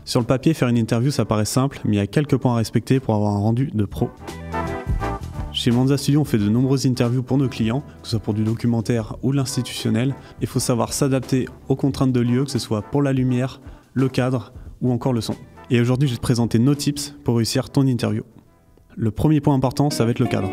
Sur le papier, faire une interview, ça paraît simple, mais il y a quelques points à respecter pour avoir un rendu de pro. Chez Monza Studio, on fait de nombreuses interviews pour nos clients, que ce soit pour du documentaire ou de l'institutionnel. Il faut savoir s'adapter aux contraintes de lieu, que ce soit pour la lumière, le cadre ou encore le son. Et aujourd'hui, je vais te présenter nos tips pour réussir ton interview. Le premier point important, ça va être le cadre.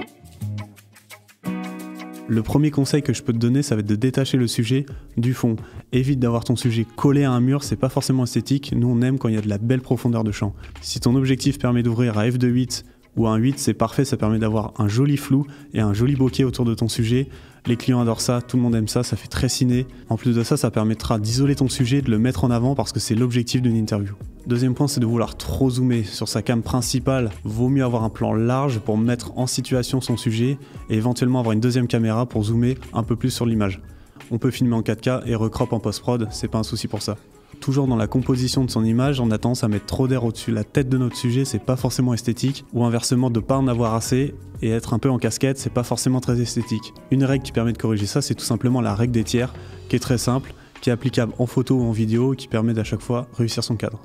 Le premier conseil que je peux te donner, ça va être de détacher le sujet du fond. Évite d'avoir ton sujet collé à un mur, c'est pas forcément esthétique. Nous, on aime quand il y a de la belle profondeur de champ. Si ton objectif permet d'ouvrir à f2.8 ou à un 8, c'est parfait, ça permet d'avoir un joli flou et un joli bokeh autour de ton sujet. Les clients adorent ça, tout le monde aime ça, ça fait très ciné. En plus de ça, ça permettra d'isoler ton sujet, de le mettre en avant parce que c'est l'objectif d'une interview. Deuxième point, c'est de vouloir trop zoomer. Sur sa cam principale, vaut mieux avoir un plan large pour mettre en situation son sujet et éventuellement avoir une deuxième caméra pour zoomer un peu plus sur l'image. On peut filmer en 4K et recrop en post-prod, c'est pas un souci pour ça. Toujours dans la composition de son image, on a tendance à mettre trop d'air au-dessus de la tête de notre sujet, c'est pas forcément esthétique, ou inversement de pas en avoir assez et être un peu en casquette, c'est pas forcément très esthétique. Une règle qui permet de corriger ça, c'est tout simplement la règle des tiers, qui est très simple, qui est applicable en photo ou en vidéo, et qui permet d'à chaque fois réussir son cadre.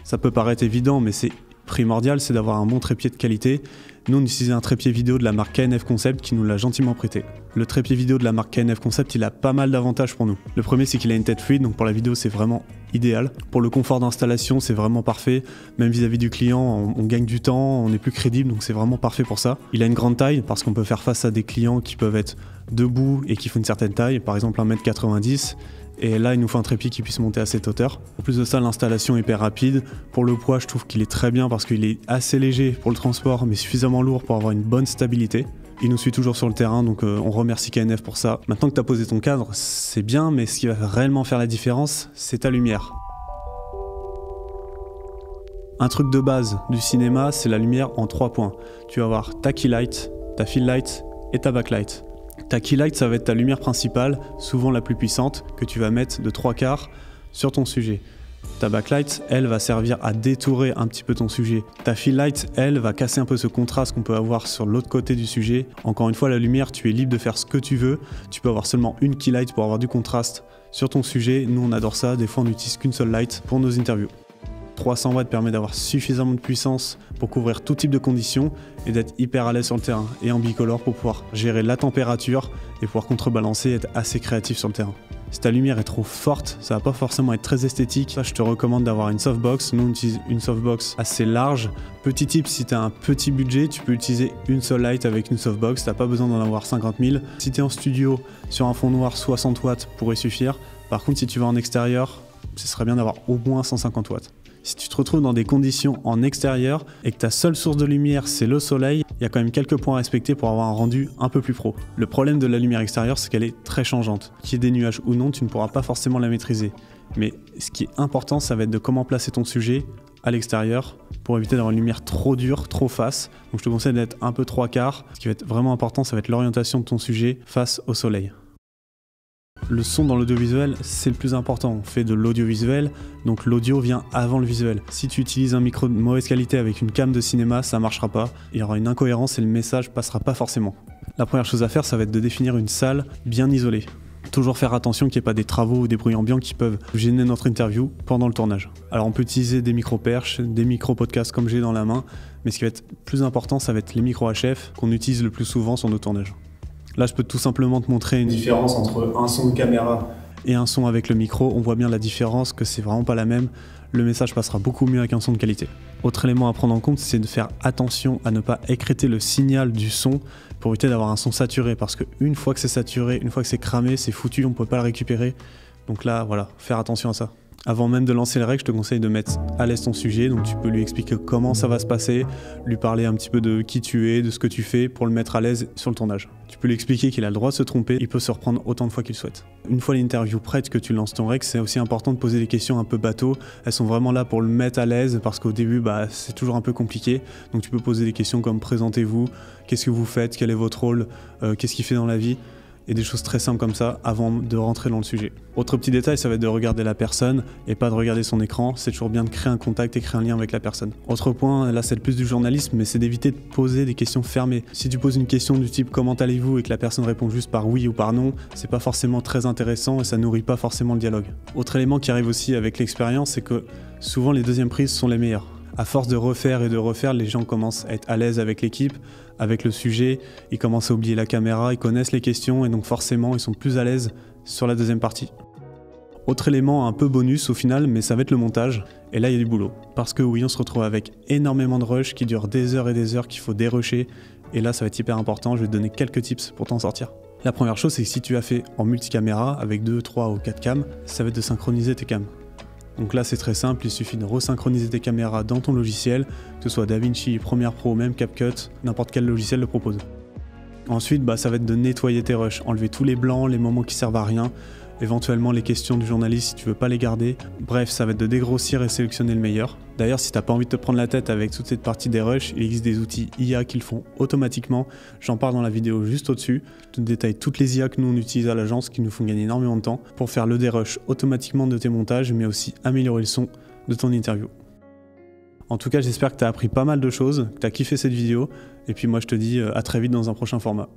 Ça peut paraître évident, mais c'est primordial, c'est d'avoir un bon trépied de qualité. Nous, on utilise un trépied vidéo de la marque KNF Concept qui nous l'a gentiment prêté. Le trépied vidéo de la marque KNF Concept, il a pas mal d'avantages pour nous. Le premier, c'est qu'il a une tête fluide, donc pour la vidéo, c'est vraiment idéal. Pour le confort d'installation, c'est vraiment parfait. Même vis-à-vis du client, on gagne du temps, on est plus crédible, donc c'est vraiment parfait pour ça. Il a une grande taille parce qu'on peut faire face à des clients qui peuvent être debout et qui font une certaine taille, par exemple 1m90. Et là, il nous faut un trépied qui puisse monter à cette hauteur. En plus de ça, l'installation est hyper rapide. Pour le poids, je trouve qu'il est très bien parce qu'il est assez léger pour le transport, mais suffisamment lourd pour avoir une bonne stabilité. Il nous suit toujours sur le terrain, donc on remercie KNF pour ça. Maintenant que tu as posé ton cadre, c'est bien, mais ce qui va réellement faire la différence, c'est ta lumière. Un truc de base du cinéma, c'est la lumière en 3 points. Tu vas avoir ta key light, ta fill light et ta backlight. Ta key light, ça va être ta lumière principale, souvent la plus puissante, que tu vas mettre de 3/4 sur ton sujet. Ta backlight, elle, va servir à détourer un petit peu ton sujet. Ta fill light, elle, va casser un peu ce contraste qu'on peut avoir sur l'autre côté du sujet. Encore une fois, la lumière, tu es libre de faire ce que tu veux. Tu peux avoir seulement une key light pour avoir du contraste sur ton sujet. Nous, on adore ça. Des fois, on n'utilise qu'une seule light pour nos interviews. 300 watts permet d'avoir suffisamment de puissance pour couvrir tout type de conditions et d'être hyper à l'aise sur le terrain, et en bicolore pour pouvoir gérer la température et pouvoir contrebalancer et être assez créatif sur le terrain. Si ta lumière est trop forte, ça va pas forcément être très esthétique. Là, je te recommande d'avoir une softbox. Nous, on utilise une softbox assez large. Petit tip, si tu as un petit budget, tu peux utiliser une seule light avec une softbox. Tu n'as pas besoin d'en avoir 50 000. Si tu es en studio, sur un fond noir, 60 watts pourrait suffire. Par contre, si tu vas en extérieur, ce serait bien d'avoir au moins 150 watts. Si tu te retrouves dans des conditions en extérieur et que ta seule source de lumière c'est le soleil, il y a quand même quelques points à respecter pour avoir un rendu un peu plus pro. Le problème de la lumière extérieure, c'est qu'elle est très changeante. Qu'il y ait des nuages ou non, tu ne pourras pas forcément la maîtriser. Mais ce qui est important, ça va être de comment placer ton sujet à l'extérieur pour éviter d'avoir une lumière trop dure, trop face. Donc je te conseille d'être un peu 3/4. Ce qui va être vraiment important, ça va être l'orientation de ton sujet face au soleil. Le son dans l'audiovisuel, c'est le plus important. On fait de l'audiovisuel, donc l'audio vient avant le visuel. Si tu utilises un micro de mauvaise qualité avec une cam de cinéma, ça marchera pas. Il y aura une incohérence et le message passera pas forcément. La première chose à faire, ça va être de définir une salle bien isolée. Toujours faire attention qu'il n'y ait pas des travaux ou des bruits ambiants qui peuvent gêner notre interview pendant le tournage. Alors on peut utiliser des micro-perches, des micro-podcasts comme j'ai dans la main, mais ce qui va être plus important, ça va être les micro-HF qu'on utilise le plus souvent sur nos tournages. Là, je peux tout simplement te montrer une différence entre un son de caméra et un son avec le micro. On voit bien la différence, que c'est vraiment pas la même. Le message passera beaucoup mieux avec un son de qualité. Autre élément à prendre en compte, c'est de faire attention à ne pas écrêter le signal du son pour éviter d'avoir un son saturé. Parce qu'une fois que c'est saturé, une fois que c'est cramé, c'est foutu, on ne peut pas le récupérer. Donc là, voilà, faire attention à ça. Avant même de lancer les règles, je te conseille de mettre à l'aise ton sujet, donc tu peux lui expliquer comment ça va se passer, lui parler un petit peu de qui tu es, de ce que tu fais pour le mettre à l'aise sur le tournage. Tu peux lui expliquer qu'il a le droit de se tromper, il peut se reprendre autant de fois qu'il souhaite. Une fois l'interview prête, que tu lances ton règle, c'est aussi important de poser des questions un peu bateau. Elles sont vraiment là pour le mettre à l'aise parce qu'au début, c'est toujours un peu compliqué. Donc tu peux poser des questions comme présentez-vous, qu'est-ce que vous faites, quel est votre rôle, qu'est-ce qu'il fait dans la vie. Et des choses très simples comme ça avant de rentrer dans le sujet. Autre petit détail, ça va être de regarder la personne et pas de regarder son écran. C'est toujours bien de créer un contact et créer un lien avec la personne. Autre point, là c'est plus du journalisme, mais c'est d'éviter de poser des questions fermées. Si tu poses une question du type comment allez-vous et que la personne répond juste par oui ou par non, c'est pas forcément très intéressant et ça nourrit pas forcément le dialogue. Autre élément qui arrive aussi avec l'expérience, c'est que souvent les deuxièmes prises sont les meilleures. À force de refaire et de refaire, les gens commencent à être à l'aise avec l'équipe, avec le sujet, ils commencent à oublier la caméra, ils connaissent les questions et donc forcément ils sont plus à l'aise sur la deuxième partie. Autre élément un peu bonus au final, mais ça va être le montage, et là il y a du boulot. Parce que oui, on se retrouve avec énormément de rushs qui durent des heures et des heures qu'il faut dérusher, et là ça va être hyper important, je vais te donner quelques tips pour t'en sortir. La première chose, c'est que si tu as fait en multicaméra avec 2, 3 ou 4 cams, ça va être de synchroniser tes cams. Donc là c'est très simple, il suffit de resynchroniser tes caméras dans ton logiciel, que ce soit DaVinci, Premiere Pro, même CapCut, n'importe quel logiciel le propose. Ensuite, ça va être de nettoyer tes rushs, enlever tous les blancs, les moments qui servent à rien, éventuellement les questions du journaliste si tu veux pas les garder. Bref, ça va être de dégrossir et sélectionner le meilleur. D'ailleurs, si t'as pas envie de te prendre la tête avec toute cette partie des rushs, il existe des outils IA qui le font automatiquement. J'en parle dans la vidéo juste au-dessus. Je te détaille toutes les IA que nous on utilise à l'agence qui nous font gagner énormément de temps pour faire le dérush automatiquement de tes montages, mais aussi améliorer le son de ton interview. En tout cas, j'espère que tu as appris pas mal de choses, que tu as kiffé cette vidéo, et puis moi je te dis à très vite dans un prochain format.